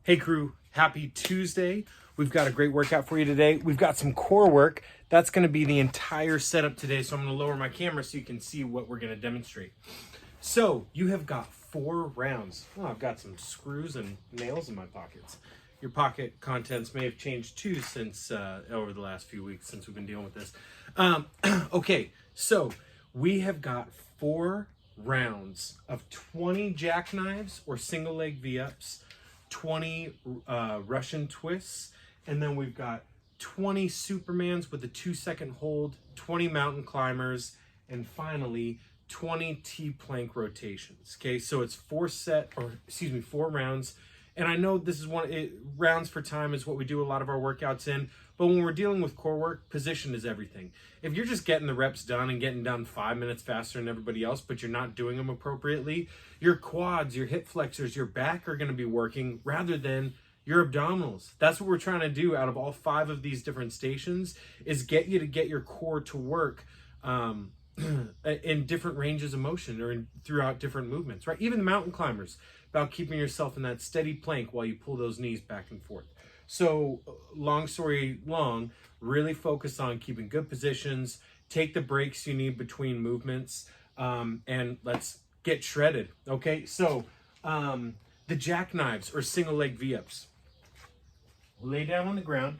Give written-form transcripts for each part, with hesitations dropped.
Hey crew, happy Tuesday. We've got a great workout for you today. We've got some core work. That's gonna be the entire setup today. So I'm gonna lower my camera so you can see what we're gonna demonstrate. So you have got 4 rounds. Oh, I've got some screws and nails in my pockets. Your pocket contents may have changed too since over the last few weeks since we've been dealing with this. Okay, so we have got 4 rounds of 20 jackknives or single leg V-ups, 20 Russian twists, and then we've got 20 Supermans with a 2-second hold, 20 mountain climbers, and finally 20 T-plank rotations. Okay, so it's 4 rounds. And I know this is rounds for time is what we do a lot of our workouts in, but when we're dealing with core work, position is everything. If you're just getting the reps done and getting done 5 minutes faster than everybody else, but you're not doing them appropriately, your quads, your hip flexors, your back are going to be working rather than your abdominals. That's what we're trying to do out of all 5 of these different stations, is get you to get your core to work in different ranges of motion or throughout different movements, right? Even the mountain climbers, about keeping yourself in that steady plank while you pull those knees back and forth. So long story long, really focus on keeping good positions, take the breaks you need between movements, and let's get shredded. Okay, so the jackknives or single leg V-ups. Lay down on the ground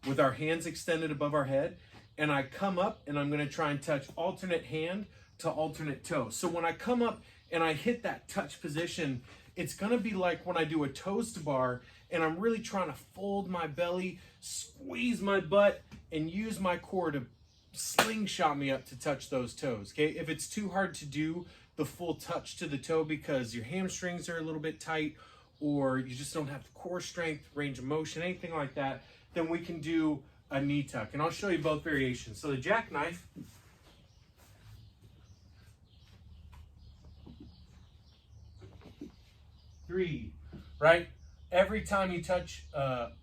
with our hands extended above our head, and I come up and I'm gonna try and touch alternate hand to alternate toe. So when I come up and I hit that touch position, it's gonna be like when I do a toes to bar and I'm really trying to fold my belly, squeeze my butt, and use my core to slingshot me up to touch those toes, okay? If it's too hard to do the full touch to the toe because your hamstrings are a little bit tight or you just don't have the core strength, range of motion, anything like that, then we can do a knee tuck. And I'll show you both variations. So the jackknife, 3, right? Every time you touch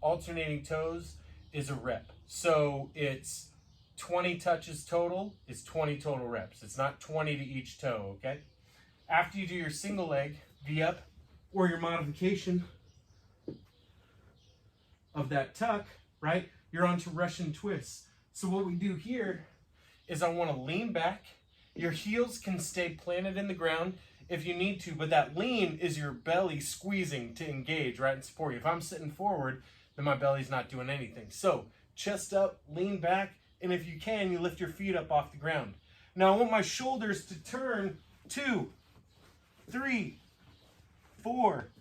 alternating toes is a rep. So it's 20 touches total, it's 20 total reps. It's not 20 to each toe, okay? After you do your single leg V-up or your modification of that tuck, right? You're on to Russian twists. So what we do here is I want to lean back. Your heels can stay planted in the ground if you need to, but that lean is your belly squeezing to engage, right, and support you. If I'm sitting forward, then my belly's not doing anything. So chest up, lean back, and if you can, you lift your feet up off the ground. Now I want my shoulders to turn 2, 3, 4.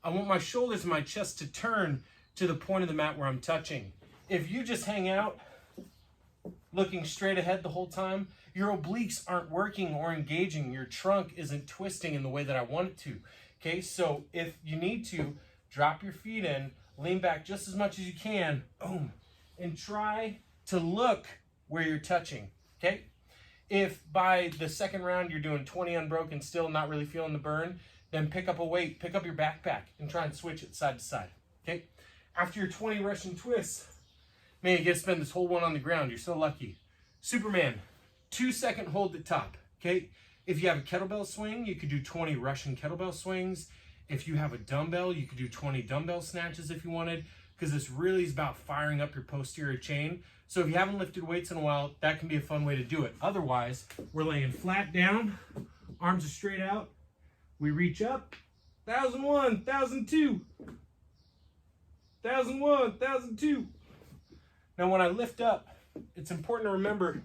I want my shoulders and my chest to turn to the point of the mat where I'm touching. If you just hang out looking straight ahead the whole time, your obliques aren't working or engaging. Your trunk isn't twisting in the way that I want it to. Okay, so if you need to, drop your feet in, lean back just as much as you can, boom, and try to look where you're touching, okay? If by the second round you're doing 20 unbroken still, not really feeling the burn, then pick up a weight, pick up your backpack, and try and switch it side to side, okay? After your 20 Russian twists, man, you get to spend this whole one on the ground. You're so lucky. Superman, 2-second hold at top, okay? If you have a kettlebell swing, you could do 20 Russian kettlebell swings. If you have a dumbbell, you could do 20 dumbbell snatches if you wanted, because this really is about firing up your posterior chain. So if you haven't lifted weights in a while, that can be a fun way to do it. Otherwise, we're laying flat down, arms are straight out. We reach up, 1,001, 1,002, 1,001, 1,002. Now when I lift up, it's important to remember,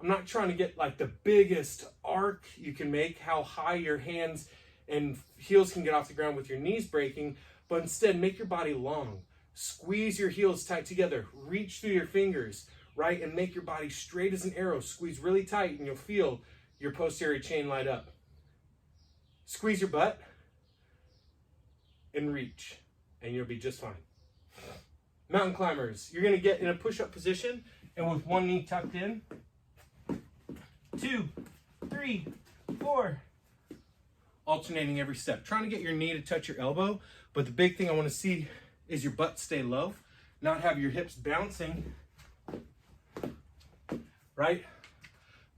I'm not trying to get like the biggest arc you can make, how high your hands and heels can get off the ground with your knees breaking, but instead make your body long. Squeeze your heels tight together, reach through your fingers, right? And make your body straight as an arrow. Squeeze really tight and you'll feel your posterior chain light up. Squeeze your butt and reach, and you'll be just fine. Mountain climbers, you're gonna get in a push-up position and with one knee tucked in, 2, 3, 4, alternating every step. Trying to get your knee to touch your elbow, but the big thing I wanna see is your butt stay low, not have your hips bouncing, right?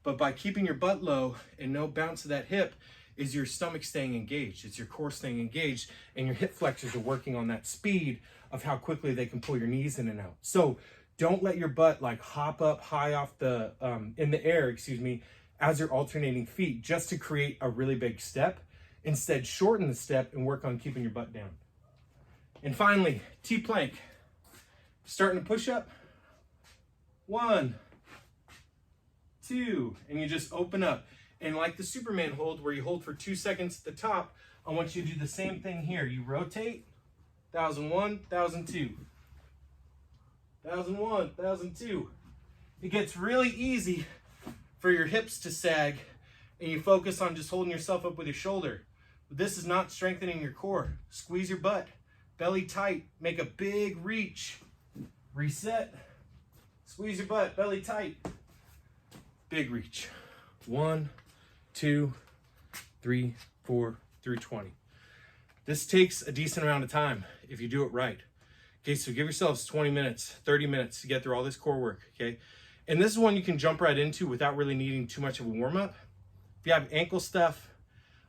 But by keeping your butt low and no bounce of that hip, is your stomach staying engaged. It's your core staying engaged, and your hip flexors are working on that speed of how quickly they can pull your knees in and out. So don't let your butt like hop up high off the, in the air, excuse me, as you're alternating feet just to create a really big step. Instead, shorten the step and work on keeping your butt down. And finally, T-plank. Starting to push up. 1, 2, and you just open up. And like the Superman hold, where you hold for 2 seconds at the top, I want you to do the same thing here. You rotate, 1001, 1002. 1001, 1002. It gets really easy for your hips to sag, and you focus on just holding yourself up with your shoulder. But this is not strengthening your core. Squeeze your butt, belly tight, make a big reach. Reset, squeeze your butt, belly tight. Big reach. 1, 2, 3, 4, through 20. This takes a decent amount of time if you do it right. Okay, so give yourselves 20 minutes, 30 minutes to get through all this core work, okay? And this is one you can jump right into without really needing too much of a warm-up. If you have ankle stuff,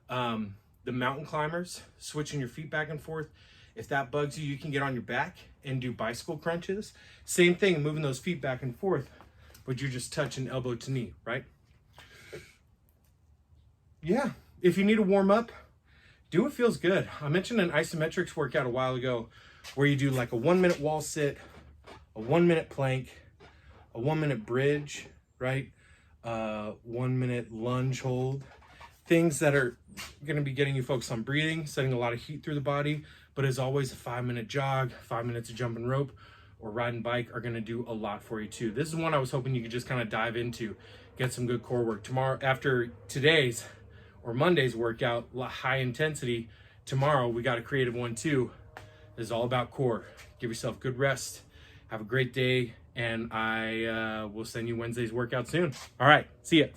the mountain climbers, switching your feet back and forth, if that bugs you, you can get on your back and do bicycle crunches. Same thing, moving those feet back and forth, but you're just touching elbow to knee, right? Yeah, if you need to warm up, do what feels good. I mentioned an isometrics workout a while ago where you do like a 1-minute wall sit, a 1-minute plank, a 1-minute bridge, right? 1-minute lunge hold. Things that are going to be getting you focused on breathing, setting a lot of heat through the body, but as always, a 5-minute jog, 5 minutes of jumping rope, or riding bike are going to do a lot for you too. This is one I was hoping you could just kind of dive into, get some good core work. Tomorrow, after today's or Monday's workout, high intensity, tomorrow we got a creative one too. This is all about core. Give yourself good rest. Have a great day, and I will send you Wednesday's workout soon. All right, see ya.